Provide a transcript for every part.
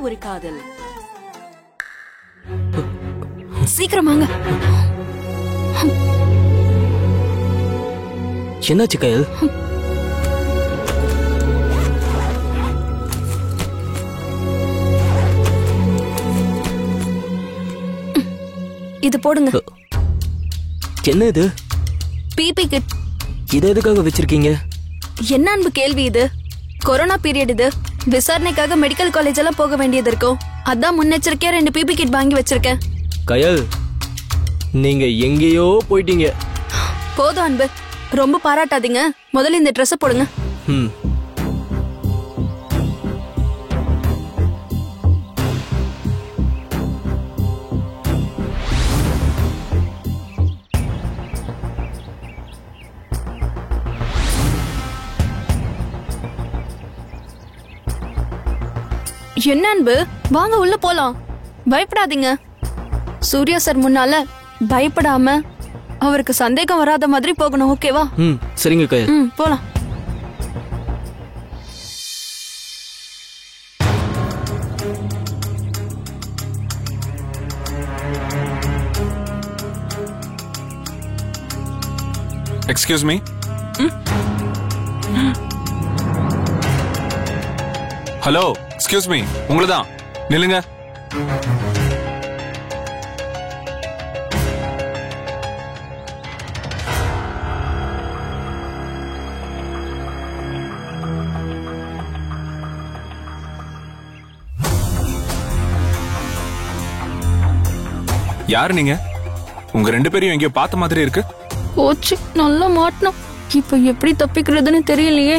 ஒரு காதல். சீக்கிரம் வாங்க. என்னாச்சு கயல்? இது போடுங்க. என்ன இது? BP kit. இது எதுக்காக வச்சிருக்கீங்க? என்ன அன்பு கேள்வி இது? கொரோனா பீரியட் இது. விசாரணைக்காக மெடிக்கல் காலேஜ் எல்லாம் போக வேண்டியது இருக்கும். அதான் முன்னெச்சரிக்கையா 2 பிபி கிட் வாங்கி வச்சிருக்கேன். கயல், நீங்க எங்கேயோ போயிட்டீங்க. போதும் அன்பு, ரொம்ப பாராட்டாதீங்க. முதல்ல இந்த ட்ரெஸ் போடுங்க. என்ன அன்பு, வாங்க உள்ள போலாம். பயப்படாதீங்க. சூர்யா சார் முன்னால பயப்படாம அவருக்கு சந்தேகம் வராத மாதிரி போகணும். ஓகேவா? சரிங்க கயல். போலாம். Excuse me. Hello, excuse me. உங்களதான். நில்லுங்க. யாரு நீங்க? உங்க 2 பேரையும் எங்கேயோ பார்த்த மாதிரி இருக்கு. போச்சு, நல்லா மாட்டணும். இப்ப எப்படி தப்பிக்கிறதுன்னு தெரியலையே.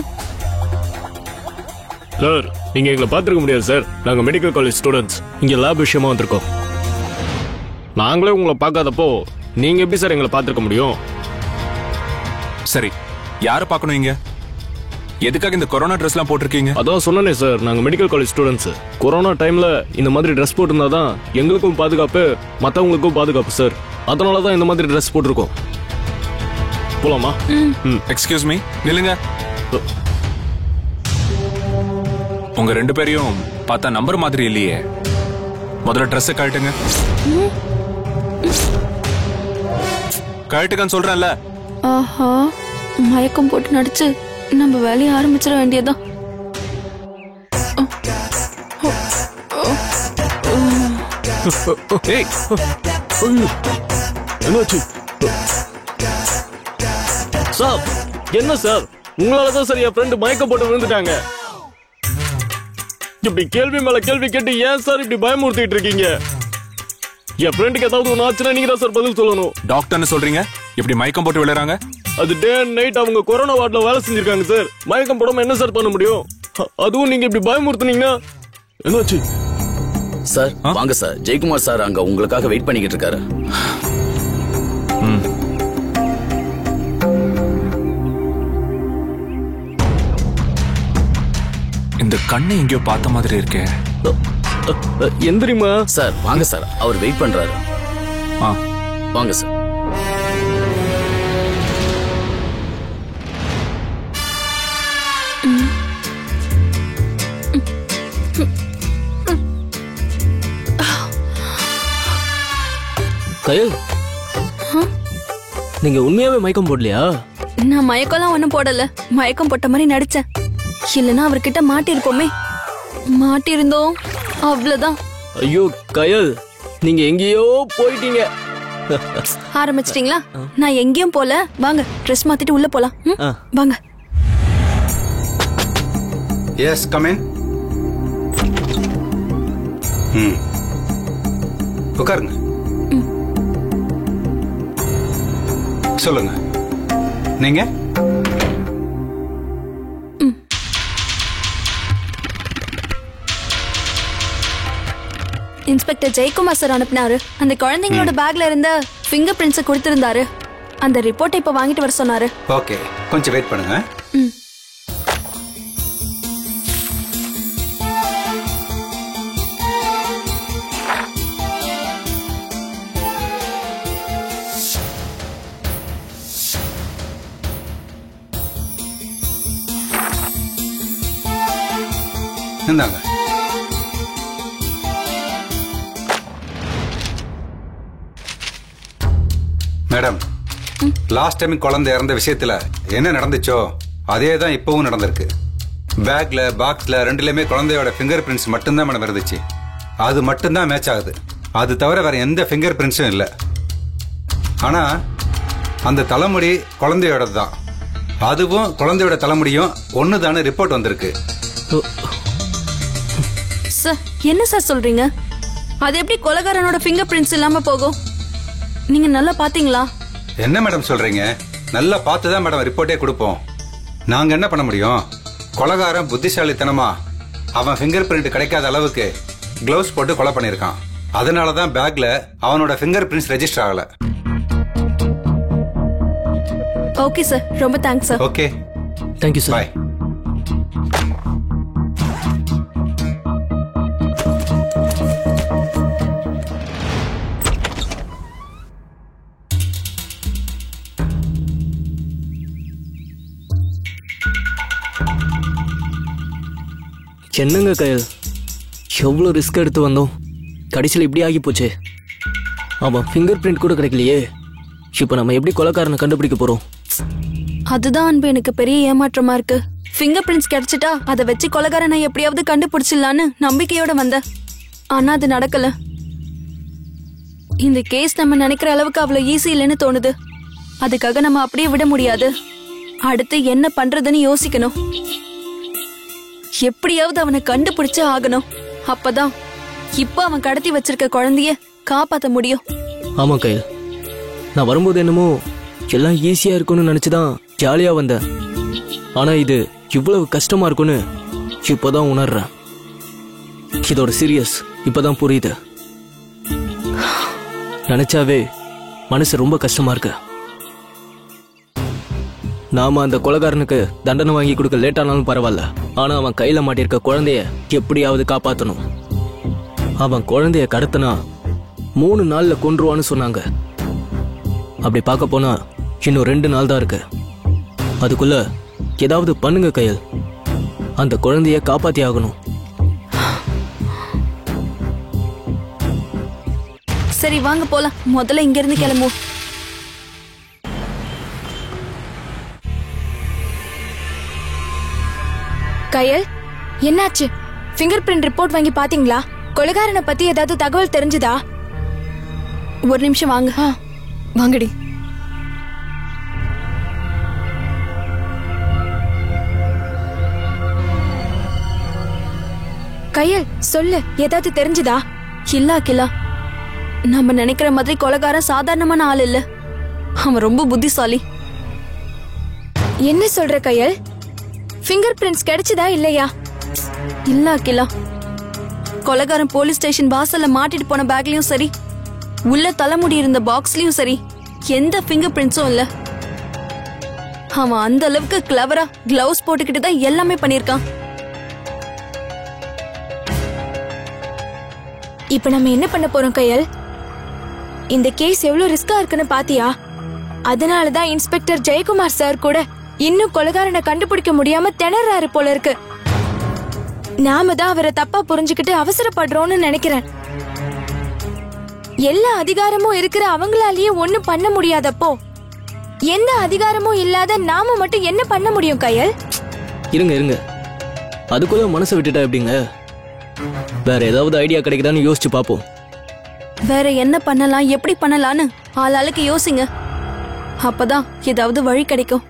சார், நீங்க எங்களை பார்த்திருக்க முடியாது சார். நாங்க மெடிக்கல் காலேஜ் ஸ்டூடெண்ட்ஸ். இங்க லேப் விஷயமா வந்திருக்கோம். நாங்களே உங்களை பார்க்காதப்போ நீங்க எப்படி சார் எங்களை பார்த்திருக்க முடியும்? சரி, யாரை பார்க்கணும் இங்க? எதுக்காக இந்த கொரோனா ட்ரெஸ் எல்லாம் போட்டிருக்கீங்க? அதான் சொன்னனே சார், நாங்க மெடிக்கல் காலேஜ் ஸ்டூடெண்ட்ஸ். கொரோனா டைம்ல இந்த மாதிரி ட்ரெஸ் போட்டிருந்தாதான் எங்களுக்கும் பாதுகாப்பு, மத்தவங்களுக்கும் பாதுகாப்பு சார். அதனாலதான் இந்த மாதிரி ட்ரெஸ் போட்டிருக்கோம். போலாமா? எக்ஸ்கியூஸ் மீ, நில்லுங்க. உங்க 2 பேரையும் பார்த்தா நம்பர் மாதிரி இல்லையே. முதல்ல ட்ரெஸ் கழட்டுங்க. கழட்டுக்கன்னு சொல்றேன்ல. ஆஹா, மயக்கம் போட்டு நடிச்சு நம்ம வேலையை ஆரம்பிச்சிட வேண்டியதான். என்னாச்சு சார்? என்ன சார், உங்களாலதான் சார் என் ஃப்ரெண்டு மயக்கம் போட்டு விழுந்துட்டாங்க. இப்படி கேள்வி மேல கேள்வி கேட்டு ஏன் சார் இப்படி பயமுறுத்திட்டு இருக்கீங்க? என் ஃப்ரெண்டுக்கு ஏதாவது ஒன்று ஆச்சுன்னா நீங்க தான் சார் பதில் சொல்லணும். டாக்டர்னு சொல்றீங்க, இப்படி மயக்கம் போட்டு விழுறாங்க? அது டே அண்ட் நைட் அவங்க கொரோனா வார்டுல வேலை செஞ்சிருக்காங்க சார். மயக்கம் போடாம என்ன சார் பண்ண முடியும்? அதுவும் நீங்க இப்படி பயமுறுத்துனீங்கன்னா என்னாச்சு சார்? வாங்க சார், ஜெயக்குமார் சார் அங்க உங்களுக்காக வெயிட் பண்ணிக்கிட்டு இருக்காரு. இந்த கண்ணை எங்கேயோ பார்த்த மாதிரி இருக்கே. எந்திரிமா சார். வாங்க சார், அவர் வெயிட் பண்றாரு. வாங்க சார். கயல், நீங்க உண்மையாவே மயக்கம் போடலையா? நான் மயக்கம்லாம் ஒண்ணும் போடல. மயக்கம் போட்ட மாதிரி நடிச்சேன். இல்லனா அவர்கிட்ட மாட்டிருப்போமே. மாட்டிருந்தோம், அவ்வளவுதான். ஐயோ கயல், நீங்க எங்கேயோ போயிட்டீங்க. ஆரம்பிச்சிட்டீங்களா? நான் எங்கேயும் போல. வாங்க, ட்ரெஸ் மாத்திட்டு உள்ள போலாம். வாங்க. Yes, come in. உட்காருங்க. சொல்லுங்க, நீங்க? இன்ஸ்பெக்டர் ஜெயக்குமார் சார் அனுப்பினாரு. அந்த குழந்தைங்களோட பேக்ல இருந்த ஃபிங்கர் பிரிண்ட்ஸ் கொடுத்திருந்தாரு. அந்த ரிப்போர்ட்டை இப்ப வாங்கிட்டு வர சொன்னாரு. ஓகே, கொஞ்சம் வெயிட் பண்ணுங்க. இந்தாங்க. மேடம், லாஸ்ட் டைம் குழந்தை இறந்த விஷயத்துல என்ன நடந்துச்சோ அதே தான் இப்பவும் நடந்திருக்கு. பேக்ல பாக்ஸ்ல ரெண்டுலயுமே குழந்தையோட ஃபிங்கர் பிரிண்ட்ஸ் மட்டும்தான் மேடம் இருந்துச்சு. அது மட்டும்தான் மேட்ச் ஆகுது. அது தவிர வேற எந்த ஃபிங்கர் பிரிண்ட்ஸும் இல்லை. ஆனா அந்த தலைமுடி குழந்தையோடது தான். அதுவும் குழந்தையோட தலைமுடியும் ஒண்ணுதானே ரிப்போர்ட் வந்திருக்கு. சார் என்ன சார் சொல்றீங்க? அது எப்படி கொலைகாரனோட ஃபிங்கர் பிரிண்ட்ஸ் இல்லாம போகும்? நீங்க நல்லா பாத்தீங்களா? என்ன மேடம் சொல்றீங்க? நல்லா பார்த்து தான் மேடம் ரிப்போர்ட்டே கொடுப்போம். நாங்க என்ன பண்ண முடியும்? கொலைகாரன் புத்திசாலித்தனமா அவன் ஃபிங்கர் பிரிண்ட் கிடைக்காத அளவுக்கு கிளவுஸ் போட்டு கொலை பண்ணிருக்கான். அதனாலதான் பேக்ல அவனோட ஃபிங்கர் பிரிண்ட்ஸ் ரெஜிஸ்டர் ஆகல. ஓகே சார், ரொம்ப thanks sir. Okay, thank you sir. Bye. என்னங்க கயல், எவ்வளோ ரிஸ்க் எடுத்து வந்தோம், கடைசியில் இப்படி ஆகி போச்சு. ஆமாம், ஃபிங்கர் பிரிண்ட் கூட கிடைக்கலையே. இப்போ நம்ம எப்படி கொலைக்காரனை கண்டுபிடிக்க போறோம்? அதுதான் அன்பு எனக்கு பெரிய ஏமாற்றமா இருக்கு. ஃபிங்கர் பிரிண்ட்ஸ் கிடைச்சிட்டா அதை வச்சு கொலைகாரனை எப்படியாவது கண்டுபிடிச்சிடலான்னு நம்பிக்கையோட வந்தேன். ஆனா அது நடக்கல. இந்த கேஸ் நம்ம நினைக்கிற அளவுக்கு அவ்வளவு ஈஸி இல்லைன்னு தோணுது. அதுக்காக நம்ம அப்படியே விட முடியாது. அடுத்து என்ன பண்றதுன்னு யோசிக்கணும். எப்படியாவது அவனை கண்டுபிடிச்சே ஆகணும். அப்பதான் இப்ப அவன் கடத்தி வச்சிருக்க குழந்தைய காப்பாத்த முடியும். ஆமா கயல், நான் வரும்போது என்னமோ எல்லாம் ஈஸியா இருக்கும்னு நினைச்சுதான் ஜாலியா வந்தேன். ஆனா இது இவ்வளவு கஷ்டமா இருக்கும்னு இப்பதான் உணர்றேன். இதோட சீரியஸ் இப்பதான் புரியுது. நினைச்சாவே மனசு ரொம்ப கஷ்டமா இருக்கு. நாம அந்த கொலைகாரனுக்கு தண்டனை வாங்கி கொடுக்க லேட் ஆனாலும் பரவாயில்ல. ஆனா அவன் கையில மாட்டிருக்க குழந்தைய எப்படியாவது காப்பாத்தணும். அவன் குழந்தைய கடத்தினா 3 நாள்ல கொன்றுவான்னு சொன்னாங்க. அப்படி பார்க்க போனா இன்னும் 2 நாள் தான் இருக்கு. அதுக்குள்ள ஏதாவது பண்ணுங்க கயல். அந்த குழந்தைய காப்பாத்தி ஆகணும். சரி வாங்க போலாம். முதல்ல இங்க இருந்து கிளம்புவோம். கயல், என்னாச்சு? ஃபிங்கர் பிரிண்ட் ரிப்போர்ட் வாங்கி பாத்தீங்களா? கொலைகாரனை பத்தி ஏதாவது தகவல் தெரிஞ்சுதா? ஒரு நிமிஷம் வாங்க. வாங்கடி. கயல் சொல்லு, ஏதாவது தெரிஞ்சுதா? இல்ல அகிலா, நம்ம நினைக்கிற மாதிரி கொலைகாரன் சாதாரணமான ஆள் இல்ல. அவன் ரொம்ப புத்திசாலி. என்ன சொல்ற கயல்? ஃபிங்கர் பிரிண்ட்ஸ் கிடைச்சதா இல்லையா? இல்ல அகிலா, கொலைகாரன் போலீஸ் ஸ்டேஷன் வாசல்ல மாட்டிட்டு போன பேக்லயும் சரி, உள்ள தலைமுடி இருந்த பாக்ஸ்லயும் சரி, எந்த ஃபிங்கர் பிரிண்ட்ஸும் இல்ல. அவன் அந்த அளவுக்கு கிளவரா கிளவுஸ் போட்டுக்கிட்டு தான் எல்லாமே பண்ணிருக்கான். இப்ப நம்ம என்ன பண்ண போறோம் கயல்? இந்த கேஸ் எவ்வளவு ரிஸ்கா இருக்குன்னு பாத்தியா? அதனாலதான் இன்ஸ்பெக்டர் ஜெயக்குமார் சார் கூட இன்னும் கொலைகாரனை கண்டுபிடிக்க முடியாம திணறாரு போல இருக்கு. நாம தான் அவரை தப்பா புரிஞ்சுக்கிட்டு அவசரப்படுறோம்னு நினைக்கிறேன். எல்லா அதிகாரமும் இருக்கிற அவங்களாலேயே ஒண்ணும் பண்ண முடியாதப்போ எந்த அதிகாரமும் இல்லாத நாம மட்டும் என்ன பண்ண முடியும் கயல்? இருங்க இருங்க, அதுக்குள்ள மனசை விட்டுட்டா எப்படிங்க? வேற ஏதாவது ஐடியா கிடைக்குதான்னு யோசிச்சு பாப்போம். வேற என்ன பண்ணலாம், எப்படி பண்ணலான்னு ஆளாளுக்கு யோசிங்க. அப்பதான் ஏதாவது வழி கிடைக்கும்.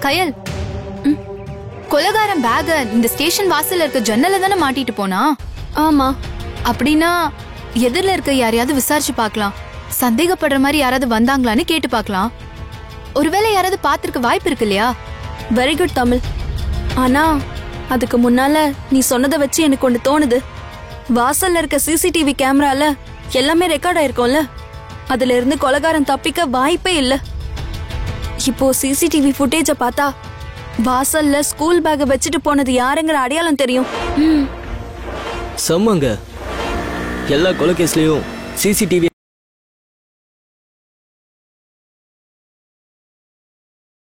கயல், கொலைகாரன் பேக இந்த ஸ்டேஷன் வாசல்ல இருக்க ஜன்னல தானே மாட்டிட்டு போனா? ஆமா. அப்படின்னா எதிரில இருக்க யாரையாவது விசாரிச்சு பார்க்கலாம். சந்தேகப்படுற மாதிரி யாராவது வந்தாங்களான்னு கேட்டு பார்க்கலாம். ஒருவேளை யாராவது பார்த்திருக்க வாய்ப்பு இருக்கு இல்லையா? Very good Tamil. ஆனா அதுக்கு முன்னால நீ சொன்னதை வச்சு எனக்கு ஒண்ணு தோணுது. வாசல்ல இருக்க சிசிடிவி கேமரால எல்லாமே ரெக்கார்ட் ஆயிருக்கும்ல, அதுல இருந்து கொலைகாரன் தப்பிக்க வாய்ப்பே இல்ல. இப்போ சிசிடிவி ஃபுட்டேஜ பார்த்தா வாசல்ல ஸ்கூல் பேக் வச்சுட்டு போனது யாருங்கிற அடையாளம் தெரியும். செம்மங்க, எல்லா கொலை கேஸ்லயும் சிசிடிவி